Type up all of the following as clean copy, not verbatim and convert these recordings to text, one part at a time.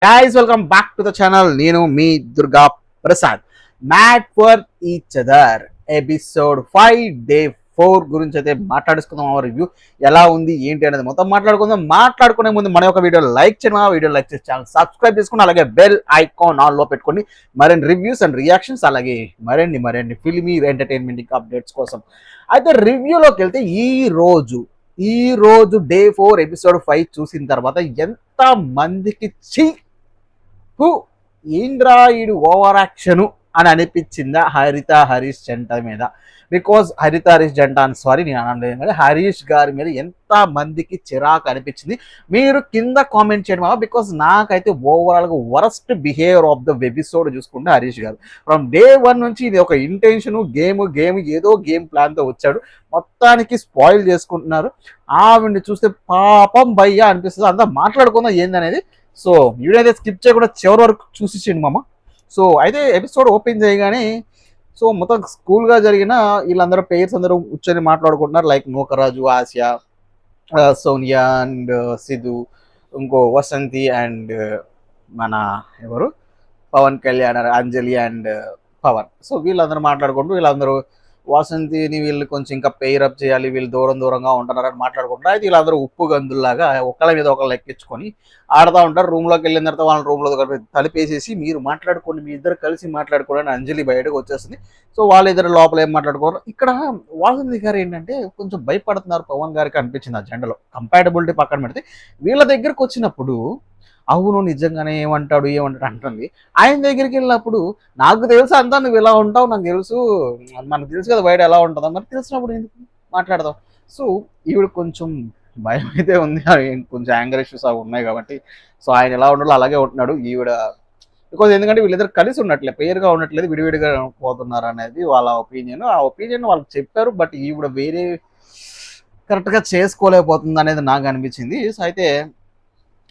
Guys, welcome back to the channel. నేను మీ Durga Prasad. Made for each other episode 5 day 4 గురించి అయితే మాట్లాడుకుందాం. ఆ రివ్యూ ఎలా ఉంది ఏంటి అనేది మొత్తం మాట్లాడుకుందాం. మాట్లాడుకునే ముందు మన యొక్క వీడియో లైక్ చేయండి, వీడియో లైక్ చేసి ఛానల్ సబ్స్క్రైబ్ చేసుకుని అలాగే బెల్ ఐకాన్ ఆన్ లో పెట్టుకొని మరిన్ని రివ్యూస్ అండ్ రియాక్షన్స్ అలాగే మరిన్ని ఫిల్మీ ఎంటర్టైన్మెంట్ అప్డేట్స్ కోసం అయితే రివ్యూలోకి వెళ్తే ఈ రోజు డే 4 ఎపిసోడ్ 5 చూసిన తర్వాత ఎంత మందికి ఏంద్రాయుడు ఓవర్ యాక్షన్ అని అనిపించిందా హరిత హరీష్ జంట మీద? బికాజ్ హరిత హరీష్ జంట అని సారీ నేను అనలేదు కానీ హరీష్ గారి మీద ఎంత మందికి చిరాకు అనిపించింది మీరు కింద కామెంట్ చేయడం. బికాజ్ నాకైతే ఓవరాల్గా worst behaviour of the episode చూసుకుంటే హరీష్ గారు ఫ్రమ్ డే 1 నుంచి ఇది ఒక ఇంటెన్షన్ గేమ్ ఏదో గేమ్ ప్లాన్తో వచ్చాడు, మొత్తానికి స్పాయిల్ చేసుకుంటున్నారు. ఆవిడ్ని చూస్తే పాపం భయ్యా అనిపిస్తుంది. అంతా మాట్లాడుకుందాం ఏందనేది. సో వీడియో అయితే స్కిప్ చేయకుండా చివరి వరకు చూసిచ్చిండు మామ. సో అయితే ఎపిసోడ్ ఓపెన్ చేయగానే సో మొత్తం స్కూల్గా జరిగిన వీళ్ళందరూ పేర్స్ అందరూ కూర్చొని మాట్లాడుకుంటున్నారు. Like Nookaraju, Asia, Sonia and Siddhu, ఇంకో వసంతి అండ్ మన ఎవరు పవన్ కళ్యాణ్, అంజలి అండ్ పవన్. సో వీళ్ళందరూ మాట్లాడుకుంటూ వీళ్ళందరూ వాసంతిని వీళ్ళు కొంచెం ఇంకా పెయిరప్ చేయాలి, వీళ్ళు దూరంగా ఉంటున్నారని మాట్లాడుకుంటారు. అయితే వీళ్ళందరూ ఉప్పు గందుల్లాగా ఒకళ్ళ మీద ఒకళ్ళు ఎక్కించుకొని ఆడుతూ ఉంటారు. రూమ్లోకి వెళ్ళిన తర్వాత వాళ్ళ రూమ్లో తలిపేసేసి మీరు మాట్లాడుకోండి, మీ ఇద్దరు కలిసి మాట్లాడుకోండి అని అంజలి బయటకు వచ్చేస్తుంది. సో వాళ్ళిద్దరు లోపల ఏం మాట్లాడుకోరు. ఇక్కడ వాసంతి గారు ఏంటంటే కొంచెం భయపడుతున్నారు పవన్ గారికి అనిపించింది. ఆ జెండలో కంపాటబిలిటీ పక్కన పెడితే వీళ్ళ దగ్గరకు వచ్చినప్పుడు అవును నిజంగానే ఏమంటాడు అంటుంది. ఆయన దగ్గరికి వెళ్ళినప్పుడు నాకు తెలుసు అంతా నువ్వు ఇలా ఉంటావు, నాకు తెలుసు, మనకు తెలుసు కదా బయట ఎలా ఉంటుందో, మరి తెలిసినప్పుడు ఎందుకు మాట్లాడదాం. సో ఈవిడ కొంచెం భయం అయితే ఉంది, కొంచెం యాంగర్ ఇష్యూస్ అవి ఉన్నాయి కాబట్టి. సో ఆయన ఎలా ఉండాలో అలాగే ఉంటున్నాడు. ఈవిడ బికాజ్ ఎందుకంటే వీళ్ళిద్దరు కలిసి ఉన్నట్లే, పేరుగా ఉండట్లేదు, విడివిడిగా పోతున్నారు అనేది వాళ్ళ ఒపీనియన్. ఆ ఒపీనియన్ వాళ్ళకి చెప్పారు, బట్ ఈవిడ వేరే కరెక్ట్గా చేసుకోలేకపోతుంది అనేది నాకు అనిపించింది. సో అయితే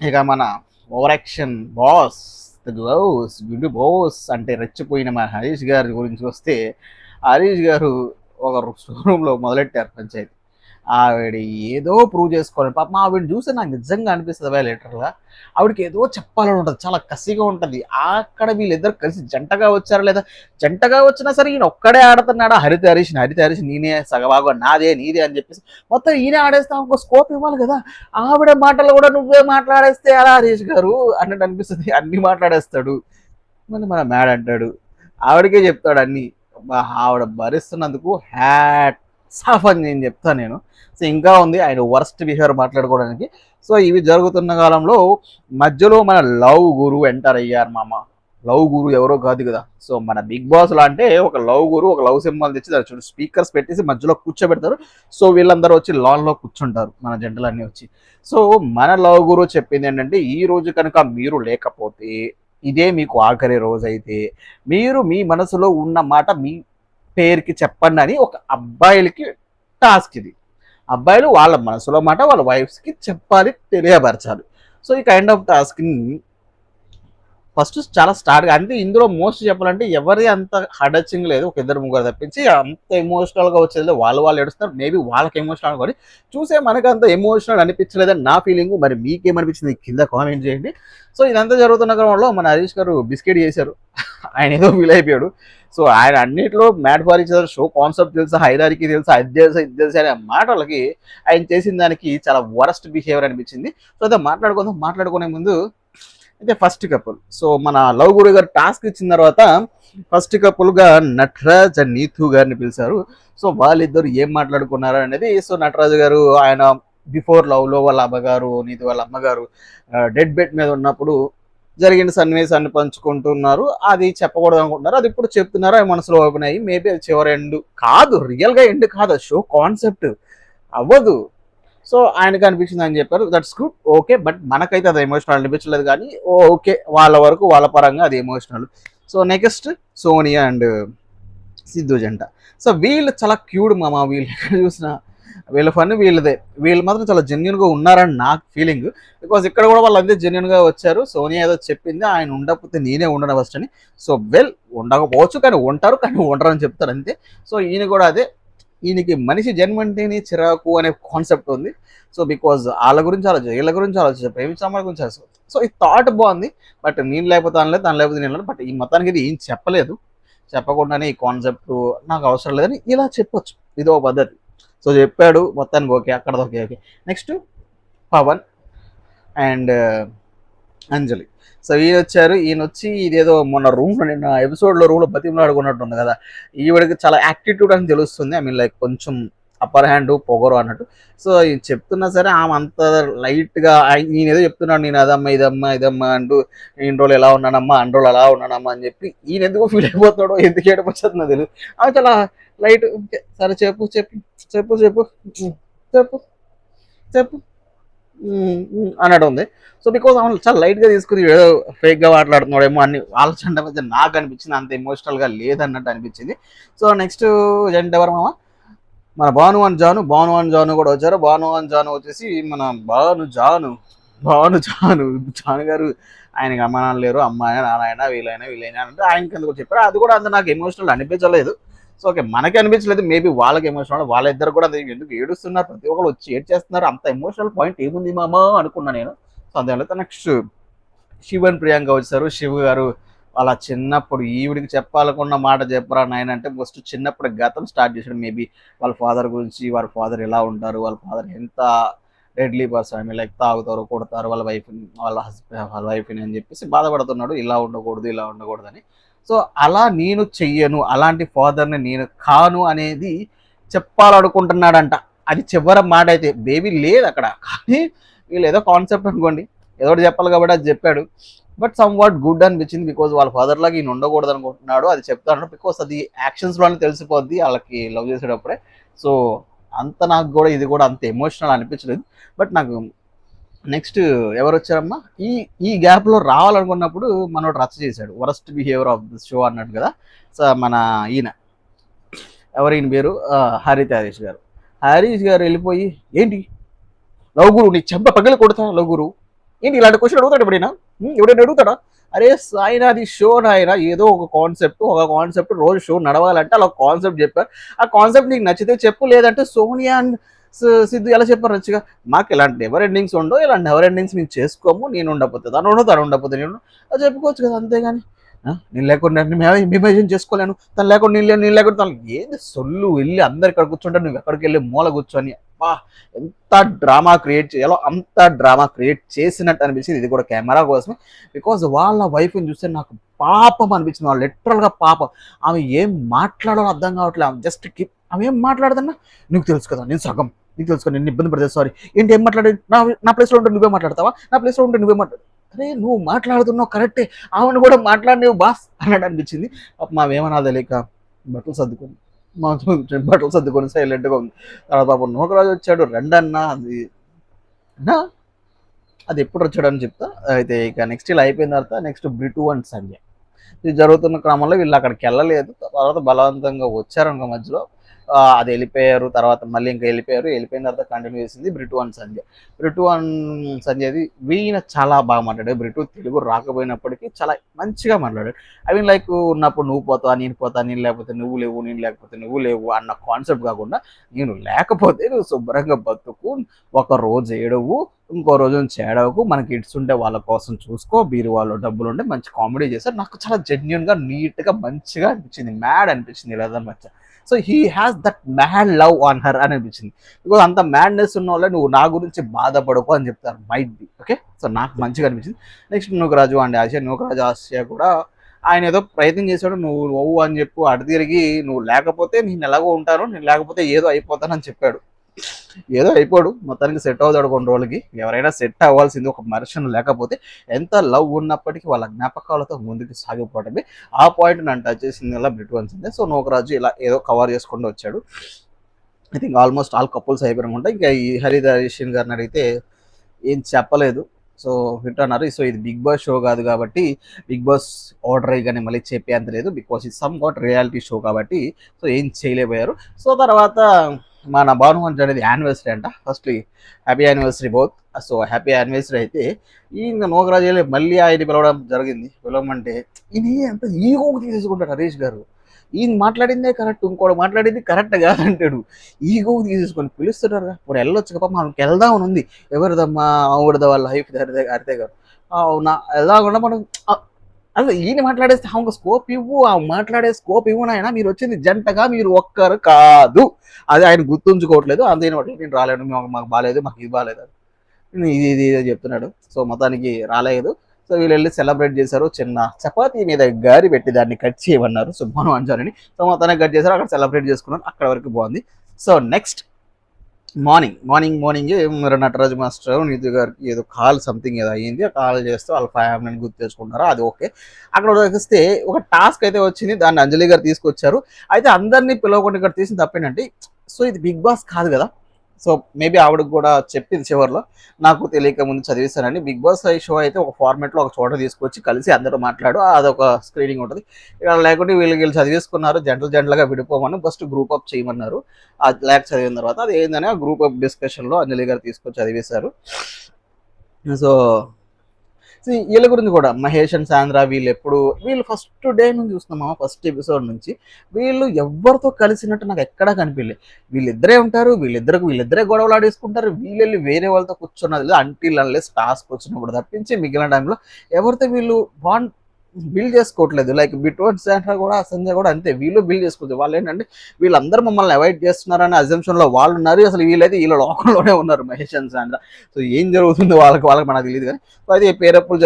ఇక మన over action boss good boss అంటే రెచ్చిపోయిన మన హరీష్ గారి గురించి వస్తే, హరీష్ గారు ఒక షోరూంలో మొదలెట్టారు పంచాయతీ. ఆవిడ ఏదో ప్రూవ్ చేసుకోవాలి పాపం. ఆవిడ చూస్తే నాకు నిజంగా అనిపిస్తుంది లీటర్గా ఆవిడకి ఏదో చెప్పాలని ఉంటుంది, చాలా కసిగా ఉంటుంది. అక్కడ వీళ్ళిద్దరు కలిసి జంటగా వచ్చారా లేదా, జంటగా వచ్చినా సరే ఈయన ఒక్కడే ఆడుతున్నాడా హరిత హరీష్ నేనే సగభాగం నాదే నీదే అని చెప్పేసి మొత్తం ఈయన ఆడేస్తా ఇంకో స్కోప్ ఇవ్వాలి కదా. ఆవిడ మాటలు కూడా నువ్వే మాట్లాడేస్తే అలా హరీష్ గారు అన్నట్టు అనిపిస్తుంది. అన్ని మాట్లాడేస్తాడు, మళ్ళీ మన మ్యాడ్ అంటాడు, ఆవిడకే చెప్తాడు అన్ని. ఆవిడ భరిస్తున్నందుకు హ్యాట్ సాఫ్ అని నేను చెప్తాను నేను. సో ఇంకా ఉంది ఆయన వర్స్ట్ బిహేవియర్ మాట్లాడుకోవడానికి. సో ఇవి జరుగుతున్న కాలంలో మధ్యలో మన లవ్ గురు ఎంటర్ అయ్యారు మామ. లవ్ గురు ఎవరో కాదు కదా, సో మన బిగ్ బాస్ లా అంటే ఒక లవ్ గురు ఒక లవ్ సింబల్ తెచ్చి దాని చూడు స్పీకర్స్ పెట్టేసి మధ్యలో కూర్చోబెడతారు. సో వీళ్ళందరూ వచ్చి లాన్లో కూర్చుంటారు మన జంటలన్నీ వచ్చి. సో మన లవ్ గురు చెప్పింది ఏంటంటే, ఈ రోజు కనుక మీరు లేకపోతే ఇదే మీకు ఆఖరి రోజు అయితే మీరు మీ మనసులో ఉన్న మాట మీ పేరుకి చెప్పండి అని ఒక అబ్బాయిలకి టాస్క్ ఇది. అబ్బాయిలు వాళ్ళ మనసులో మాట వాళ్ళ వైఫ్స్కి చెప్పాలి, తెలియపరచాలి. సో ఈ కైండ్ ఆఫ్ టాస్క్ని ఫస్ట్ చాలా స్టార్ట్గా అంటే ఇందులో మోస్ట్ చెప్పాలంటే ఎవరి అంత హడచింగ్ లేదు, ఒక ఇద్దరు ముగ్గురు తప్పించి అంత ఎమోషనల్గా వచ్చేది వాళ్ళు ఏడుస్తారు. మేబీ వాళ్ళకి ఎమోషనల్ కానీ చూసే మనకు అంత ఎమోషనల్ అనిపించలేదని నా ఫీలింగ్. మరి మీకేమనిపించింది కింద కామెంట్ చేయండి. సో ఇదంతా జరుగుతున్న క్రమంలో మన హరీష్ గారు బిస్కెట్ చేశారు, ఆయన ఏదో ఫీల్ అయిపోయాడు. సో ఆయన అన్నింటిలో mad for each other show concept తెలుసా, హైదారికి తెలుసా, అది తెలుసా ఇది తెలుసా అనే మాటలకి ఆయన చేసిన దానికి చాలా వరస్ట్ బిహేవియర్ అనిపించింది. సో అదే మాట్లాడుకునే ముందు అయితే ఫస్ట్ కపుల్, సో మన లవ్ గురు గారు టాస్క్ ఇచ్చిన తర్వాత ఫస్ట్ కపుల్గా నటరాజ్ అండ్ నీతు గారిని పిలిచారు. సో వాళ్ళిద్దరు ఏం మాట్లాడుకున్నారు అనేది. సో నటరాజు గారు ఆయన బిఫోర్ లవ్లో వాళ్ళ అమ్మగారు నీతు వాళ్ళ అమ్మగారు డెడ్ బెడ్ మీద ఉన్నప్పుడు జరిగిన సన్నివేశాన్ని పంచుకుంటున్నారు. అది చెప్పకూడదు అనుకుంటున్నారు, అది ఇప్పుడు చెప్తున్నారు. అవి మనసులో ఓపెన్ అయ్యి మేబీ అది చివరి ఎండ్ కాదు, రియల్గా ఎండ్ కాదు, షో కాన్సెప్ట్ అవ్వదు. సో ఆయనకు అనిపించింది అని చెప్పారు, దట్స్ గుడ్ ఓకే. బట్ మనకైతే అది ఎమోషనల్ అనిపించలేదు కానీ ఓకే, వాళ్ళ వరకు వాళ్ళ పరంగా అది emotional. So next Sonia and Siddhu జంట. సో వీళ్ళు చాలా క్యూడ్ మామ, వీళ్ళు ఎక్కడ చూసినా వీళ్ళ ఫన్ వీళ్ళదే. వీళ్ళు మాత్రం చాలా జెన్యున్గా ఉన్నారని నాకు ఫీలింగ్. బికాజ్ ఇక్కడ కూడా వాళ్ళు అంతే జెన్యున్గా వచ్చారు. సోనియా ఏదో చెప్పింది, ఆయన ఉండకపోతే నేనే ఉండను ఫస్ట్ అని. సో ఉండకపోవచ్చు కానీ ఉంటారు, కానీ ఉండరు అని చెప్తారు అంతే. సో ఈయన కూడా అదే ఈయనకి మనిషి జన్మ అంటేనే చిరాకు అనే కాన్సెప్ట్ ఉంది. సో బికాజ్ వాళ్ళ గురించి ఆలోచించారు, వీళ్ళ గురించి ఆలోచించారు, ప్రేమించామని గురించి ఆలోచించారు. సో ఈ థాట్ బాగుంది. బట్ నేను లేకపోతే అనలేదు, తను లేకపోతే నేను, బట్ ఈ మొత్తానికి ఇది ఏం చెప్పలేదు. చెప్పకుండానే ఈ కాన్సెప్ట్ నాకు అవసరం లేదని ఇలా చెప్పొచ్చు, ఇది ఒక పద్ధతి. సో చెప్పాడు మొత్తానికి, ఓకే అక్కడ okay okay. Next Pavan and Anjali. So ఈయన వచ్చారు, ఈయన వచ్చి ఇదేదో మొన్న రూమ్లో నిన్న ఎపిసోడ్లో రూమ్లో బతిమలాడుకున్నట్టుంది కదా, ఈవిడికి చాలా యాక్టిట్యూడ్ అని తెలుస్తుంది. ఐ మీన్ లైక్ కొంచెం అప్పర్ హ్యాండ్ పొగరు అన్నట్టు. సో ఈయన చెప్తున్నా సరే ఆమె అంత లైట్గా ఈయన ఏదో చెప్తున్నాడు, నేను అదమ్మా ఇదమ్మా ఇదమ్మా అంటూ ఇన్ని రోజులు ఎలా ఉన్నానమ్మా అన్ని రోజులు అలా ఉన్నానమ్మా అని చెప్పి ఈయన ఎందుకు ఫీల్ అయిపోతున్నాడో, ఎందుకు ఏడిపోతుందో తెలియదు. ఆమె చాలా లైట్, సరే చెప్పు చెప్పు చెప్పు చెప్పు చెప్పు చెప్పు అన్నట్టు ఉంది. సో బికాజ్ అవును చాలా లైట్గా తీసుకుని ఏదో ఫేక్గా మాట్లాడుతున్నాడేమో అన్ని ఆలోచన మధ్య నాకు అనిపించింది, అంత ఎమోషనల్గా లేదన్నట్టు అనిపించింది. సో నెక్స్ట్ జంట ఎవరు మామ, మన భాను అండ్ జాను కూడా వచ్చారు. భాను అండ్ జాను వచ్చేసి మన జాను గారు ఆయనకి అమ్మ నాన్న లేరు, అమ్మాయి నాన్న వీళ్ళైనా అంటే ఆయనకి ఎందుకు చెప్పారు. అది కూడా అంత నాకు ఎమోషనల్ అనిపించలేదు. సో ఓకే మనకి అనిపించలేదు, మేబీ వాళ్ళకి ఎమోషనల్, వాళ్ళిద్దరు కూడా ఎందుకు ఏడుస్తున్నారు, ప్రతి ఒక్కరు వచ్చి ఏడ్ చేస్తున్నారు, అంత ఎమోషనల్ పాయింట్ ఏముంది మామ అనుకున్నా నేను. సో అంతే. నెక్స్ట్ శివ్ అండ్ ప్రియాంక వచ్చారు. శివ్ గారు వాళ్ళ చిన్నప్పుడు ఈవిడికి చెప్పాలనుకున్న మాట చెప్పరా నాయన అంటే ఫస్ట్ చిన్నప్పుడు గతం స్టార్ట్ చేశాడు. మేబీ వాళ్ళ ఫాదర్ గురించి, వాళ్ళ ఫాదర్ ఎలా ఉంటారు, వాళ్ళ ఫాదర్ ఎంత deadly person, I mean like తాగుతారు కొడతారు వాళ్ళ వైఫ్ని అని చెప్పేసి బాధపడుతున్నాడు, ఇలా ఉండకూడదు అని. సో అలా నేను చెయ్యను, అలాంటి ఫాదర్ని నేను కాను అనేది చెప్పాలనుకుంటున్నాడంట. అది చివరి మాట అయితే, బేబీ లేదు అక్కడ, కానీ వీళ్ళు ఏదో కాన్సెప్ట్ అనుకోండి, ఏదో చెప్పాలి కాబట్టి అది చెప్పాడు. బట్ సమ్ వాట్ గుడ్ అనిపించింది, బికాజ్ వాళ్ళ ఫాదర్ లాగా ఈయన ఉండకూడదు అనుకుంటున్నాడు, అది చెప్తాను. బికాస్ అది యాక్షన్స్లోనే తెలిసిపోద్ది వాళ్ళకి లవ్ చేసేటప్పుడే. సో అంత నాకు కూడా ఇది కూడా అంత ఎమోషనల్ అనిపించలేదు. బట్ నాకు నెక్స్ట్ ఎవరు వచ్చారమ్మా, ఈ గ్యాప్లో రావాలనుకున్నప్పుడు మనోడు రచ్చ చేశాడు, worst behaviour of this show అన్నట్టు కదా. సో మన ఈయన పేరు హరీష్ గారు వెళ్ళిపోయి, ఏంటి లవ్ గురు నీ చెంప పగలు కొడతా, లవ్ గురు ఏంటి ఇలాంటి క్వశ్చన్ అడుగుతాడు ఎవడైనా అడుగుతాడా? అరే ఆయన అది షో నాయన, ఏదో ఒక కాన్సెప్ట్ రోజు షో నడవాలంటే అలా కాన్సెప్ట్ చెప్పారు. ఆ కాన్సెప్ట్ నీకు నచ్చితే చెప్పు, లేదంటే సోనియా అండ్ సిద్ధు ఎలా చెప్పారు మంచిగా, మాకు ఇలాంటి నెవర్ ఎండింగ్స్ ఉండవు, ఇలాంటి నెవర్ ఎండింగ్స్ మేము చేసుకోము, నేను ఉండకపోతే తను ఉండకపోతే నేను అది చెప్పుకోవచ్చు కదా. అంతేగాని నేను లేకుండా ఇమాజిన్ చేసుకోలేను, తను లేకుండా నేను లేకుండా తను ఏంది సొల్లు, వెళ్ళి అందరు ఇక్కడ కూర్చుంటే నువ్వు ఎక్కడికి వెళ్ళి మూల కూర్చొని ఎంత డ్రామా క్రియేట్ చేయాలో అంత డ్రామా క్రియేట్ చేసినట్టు అనిపించింది. ఇది కూడా కెమెరా కోసమే, బికాజ్ వాళ్ళ వైఫ్ని చూస్తే నాకు పాపం అనిపించింది. వాళ్ళు లిటరల్గా పాపం, ఆమె ఏం మాట్లాడాలో అర్థం కావట్లేదు. ఆమె జస్ట్ ఆమె ఏం మాట్లాడదన్నా, నీకు తెలుసు కదా నేను సగం, నీకు తెలుసు కదా నేను ఇబ్బంది పడతాను, సారీ ఏంటి ఏం మాట్లాడేది, నా ప్లేస్లో ఉంటే నువ్వే మాట్లాడతావా, నా ప్లేస్లో ఉంటే నువ్వే మాట్లాడు, అరే నువ్వు మాట్లాడుతున్నావు కరెక్టే, ఆమెను కూడా మాట్లాడినవు బాస్ అన్నాడు అనిపించింది. మావేమన్నా తెలియక బట్టలు సర్దుకొని సైలెంట్గా ఉంది. తర్వాత పాపం నూకరాజు వచ్చాడు, రెండన్నా అది ఎప్పుడు వచ్చాడని చెప్తా. అయితే ఇక నెక్స్ట్ ఇలా అయిపోయిన తర్వాత నెక్స్ట్ బ్రిటు అండ్ సంజయ్ ఇది జరుగుతున్న క్రమంలో వీళ్ళు అక్కడికి వెళ్ళలేదు, తర్వాత బలవంతంగా వచ్చారనుకో మధ్యలో, అది వెళ్ళిపోయారు. తర్వాత మళ్ళీ ఇంకా వెళ్ళిపోయిన తర్వాత కంటిన్యూ చేసింది బ్రిటు అండ్ సంజయ్ది. వీణ చాలా బాగా మాట్లాడాడు. బ్రిటు తెలుగు రాకపోయినప్పటికీ చాలా మంచిగా మాట్లాడాడు. ఐ మీన్ లైక్ ఉన్నప్పుడు నువ్వు పోతా, నేను లేకపోతే నువ్వు లేవు, నేను లేకపోతే నువ్వు లేవు అన్న కాన్సెప్ట్ కాకుండా, నేను లేకపోతే నువ్వు శుభ్రంగా బతుకు, ఒక రోజు ఏడవు, ఇంకో రోజు చేడవకు, మనకి ఇట్స్ ఉంటే వాళ్ళ కోసం చూసుకో, బీరు వాళ్ళు డబ్బులు ఉంటే మంచి కామెడీ చేశారు. నాకు చాలా జెన్యున్గా నీట్గా మంచిగా అనిపించింది, మ్యాడ్ అనిపించింది ఇలా మధ్య. So he has that mad love on her అని అనిపించింది. బికాజ్ అంత మ్యాడ్నెస్ ఉన్న వాళ్ళే నువ్వు నా గురించి బాధపడకు అని చెప్తారు, మైట్ బి ఓకే. సో నాకు మంచిగా అనిపించింది. నెక్స్ట్ నూకరాజు ఆసియా కూడా ఆయన ఏదో ప్రయత్నం చేశాడు, నువ్వు అని చెప్పు, అటు తిరిగి నువ్వు లేకపోతే నేను ఎలాగో ఉంటాను, నేను లేకపోతే ఏదో అయిపోతానని చెప్పాడు. ఏదో అయిపోడు, మొత్తానికి సెట్ అవుతాడు కొన్ని రోజులకి. ఎవరైనా సెట్ అవ్వాల్సింది ఒక మనిషిని, లేకపోతే ఎంత లవ్ ఉన్నప్పటికీ వాళ్ళ జ్ఞాపకాలతో ముందుకు సాగిపోవడమే. ఆ పాయింట్ నన్ను టచ్ చేసింది అలా బ్రిటు అనిసింది. సో నూకరాజు ఇలా ఏదో కవర్ చేసుకుంటూ వచ్చాడు. I think almost all couples అయిపోయినమాట. ఇంకా ఈ హరీష్ గారిని అడిగితే ఏం చెప్పలేదు. సో వింటున్నారు. సో ఇది బిగ్ బాస్ షో కాదు కాబట్టి బిగ్ బాస్ ఆర్డర్ అయ్యగానే మళ్ళీ చెప్పేంత లేదు, బికాస్ ఇది సమ్ వాట్ రియాలిటీ షో కాబట్టి సో ఏం చేయలేకపోయారు. సో తర్వాత మన భాను అనేది యానివర్సరీ అంట. Firstly happy anniversary both. So happy anniversary అయితే ఈయన నూకరాజు మళ్ళీ ఆయన పిలవడం జరిగింది. పిలవమంటే ఈయన అంత ఈగోకి తీసేసుకుంటాడు హరీష్ గారు. ఈయన మాట్లాడిందే కరెక్ట్, ఇంకోటి మాట్లాడింది కరెక్ట్ కాదంటాడు. ఈగో తీసేసుకొని పిలుస్తున్నారు, ఇప్పుడు వెళ్ళొచ్చు కదా, మనకి వెళ్దామని ఉంది. ఎవరిదమ్మా ఆవిడద వాళ్ళ లైఫ్ హరిత గారు, అవునా వెళ్దాకుండా మనం అసలు ఈయన మాట్లాడేస్తే ఆమెకు స్కోప్ ఇవ్వు, ఆ మాట్లాడే స్కోప్ ఇవ్వు నాయన, మీరు వచ్చింది జంటగా, మీరు ఒక్కరు కాదు. అది ఆయన గుర్తుంచుకోవట్లేదు. అందుకని నేను రాలేను, మాకు బాగాలేదు, మాకు ఇది బాగాలేదు, ఇది చెప్తున్నాడు. సో మొత్తానికి రాలేదు. సో వీళ్ళు వెళ్ళి సెలబ్రేట్ చేశారు. చిన్న చపాతీ మీద గారి పెట్టి దాన్ని కట్ చేయమన్నారు సుబ్బాను అంజాలని. సో మొత్తానికి కట్ చేశారు, అక్కడ సెలబ్రేట్ చేసుకున్నారు. అక్కడ వరకు బాగుంది. So next morning Nataraju master Nidhi గారికి ఏదో కాల్ సంథింగ్ ఏదో అయ్యింది. ఆ కాల్ చేస్తే వాళ్ళ ఫ్యామిలీని గుర్తు తెచ్చుకుంటారు, అది ఓకే. అక్కడ వస్తే ఒక టాస్క్ అయితే వచ్చింది, దాన్ని అంజలి గారు తీసుకొచ్చారు. అయితే అందరినీ పిలవకుండా ఇక్కడ తీసిన తప్పేంటంటే, సో ఇది బిగ్ బాస్ కాదు కదా. సో మేబీ ఆవిడకి కూడా చెప్పింది చివరిలో, నాకు తెలియక ముందు చదివిస్తానండి, బిగ్ బాస్ షో అయితే ఒక ఫార్మాట్లో ఒక చోట తీసుకొచ్చి కలిసి అందరూ మాట్లాడు, అదొక స్క్రీనింగ్ ఉంటుంది. ఇక్కడ లేకుంటే వీళ్ళు చదివేసుకున్నారు, జంటలుగా విడిపోమని ఫస్ట్ గ్రూప్ అప్ చేయమన్నారు. అది లేక చదివిన తర్వాత అది ఏందని ఆ గ్రూప్ అప్ డిస్కషన్లో అంజలి గారు తీసుకొచ్చి చదివేశారు. సో వీళ్ళ గురించి కూడా మహేష్ అండ్ సాంద్ర వీళ్ళు ఫస్ట్ డే నుంచి చూస్తున్నామా, ఫస్ట్ ఎపిసోడ్ నుంచి వీళ్ళు ఎవరితో కలిసినట్టు నాకు ఎక్కడా కనిపించలేదు. వీళ్ళిద్దరే ఉంటారు, వీళ్ళిద్దరే గొడవలు ఆడేసుకుంటారు, వీళ్ళు వేరే వాళ్ళతో కూర్చున్నది అంటిల్ అన్లెస్ టాస్క్ వచ్చినప్పుడు తప్పించి మిగిలిన టైంలో ఎవరితో వీళ్ళు బిల్డ్ చేసుకోవట్లేదు. లైక్ బిట్వీన్ సాండ్రా కూడా సంజయ్ కూడా అంతే, వీళ్ళు బిల్డ్ చేసుకోవచ్చు. వాళ్ళు ఏంటంటే వీళ్ళందరూ మమ్మల్ని అవాయిడ్ చేస్తున్నారని అజంప్షన్లో వాళ్ళు ఉన్నారు, అసలు వీళ్ళైతే వీళ్ళ లోకంలోనే ఉన్నారు మహేష్ అండ్ సాండ్రా. సో ఏం జరుగుతుందో వాళ్ళకి మనకు తెలియదు. కానీ సో అది పేరప్పులు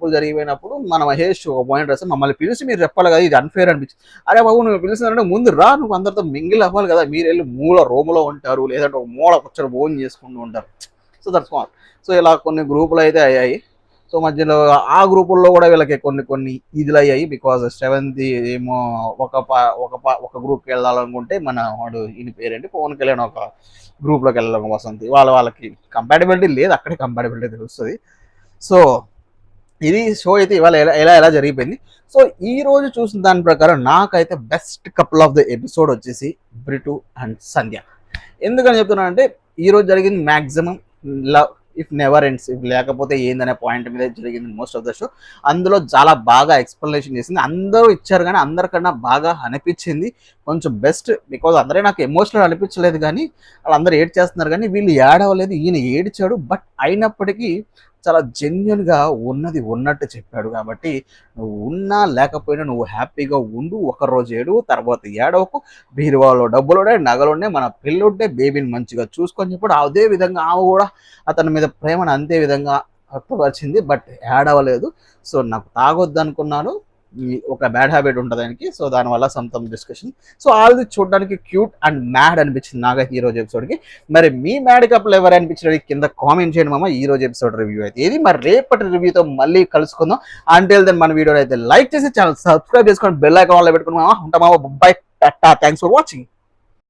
జరిగిపోయినప్పుడు మన మహేష్ ఒక పాయింట్ రాస్తే, మమ్మల్ని పిలిచి మీరు చెప్పాలి కదా, ఇది అన్ఫేర్ అనిపించింది. అరే బాబు, నువ్వు పిలిచిందంటే ముందు రా, నువ్వు అందరితో మింగిల్ అవ్వాలి కదా, మీరు వెళ్ళి మూల రూమ్లో ఉంటారు, లేదంటే ఒక మూల కూర్చొని భోజనం చేసుకుంటూ ఉంటారు. So that's what. సో ఇలా కొన్ని గ్రూపులు అయితే అయ్యాయి. సో మధ్యలో ఆ గ్రూపుల్లో కూడా వీళ్ళకి కొన్ని ఇదిలు అయ్యాయి. బికాజ్ 7th ఏమో ఒక గ్రూప్కి వెళ్ళాలనుకుంటే మన వాడు ఈయన పేరేంటి పవన్ కళ్యాణ్ ఒక గ్రూప్లోకి వెళ్ళడం వసంతి, వాళ్ళకి కంపాటబిలిటీ లేదు, అక్కడే కంపాటబిలిటీ తెలుస్తుంది. సో ఇది షో అయితే ఇవాళ ఎలా జరిగిపోయింది. సో ఈ రోజు చూసిన దాని ప్రకారం నాకైతే best couple of the episode వచ్చేసి బ్రిటు అండ్ సంధ్య. ఎందుకని చెప్తున్నా అంటే, ఈ రోజు జరిగింది maximum love if never ends, if లేకపోతే ఏందనే పాయింట్ మీద జరిగింది మోస్ట్ ఆఫ్ ద షో. అందులో చాలా బాగా ఎక్స్ప్లెనేషన్ చేసింది, అందరూ ఇచ్చారు కానీ అందరికన్నా బాగా అనిపించింది కొంచెం బెస్ట్. బికాజ్ అందరే నాకు ఎమోషనల్ అనిపించలేదు, కానీ వాళ్ళందరూ ఏడ్ చేస్తున్నారు, కానీ వీళ్ళు ఏడవలేదు. ఈయన ఏడ్చాడు, బట్ అయినప్పటికీ చాలా జెన్యున్గా ఉన్నట్టు చెప్పాడు. కాబట్టి నువ్వు ఉన్నా లేకపోయినా నువ్వు హ్యాపీగా ఉండు, ఒకరోజు ఏడు, తర్వాత ఏడవకు, బీరువాలో డబ్బులుండే, నగలుండే, మన పిల్లుంటే బేబీని మంచిగా చూసుకొని చెప్పాడు. అదే విధంగా ఆమె కూడా అతని మీద ప్రేమను అంతే విధంగా వ్యక్తపరిచింది, బట్ ఏడవలేదు. సో నాకు తాగొద్దు అనుకున్నాను, ఒక బ్యాడ్ హ్యాబిట్ ఉంటుంది దానికి. సో దానివల్ల సమ్ డిస్కషన్. సో ఆల్ది చూడడానికి క్యూట్ అండ్ మ్యాడ్ అనిపించింది నాకైతే ఈ రోజు ఎపిసోడ్కి. మరి మీ మ్యాడ్ కప్పులు ఎవరు అనిపించడానికి కింద కామెంట్ చేయండి మామ. ఈ రోజు ఎపిసోడ్ రివ్యూ అయితే ఇది. మరి రేపటి రివ్యూతో మళ్ళీ కలుసుకుందాం. అంటిల్ దెన్ మన వీడియో అయితే లైక్ చేసి ఛానల్ సబ్స్క్రైబ్ చేసుకొని బెల్ ఐకాన్ లో పెట్టుకుని మామ ఉంటాం మామ. By Tata, thanks for watching.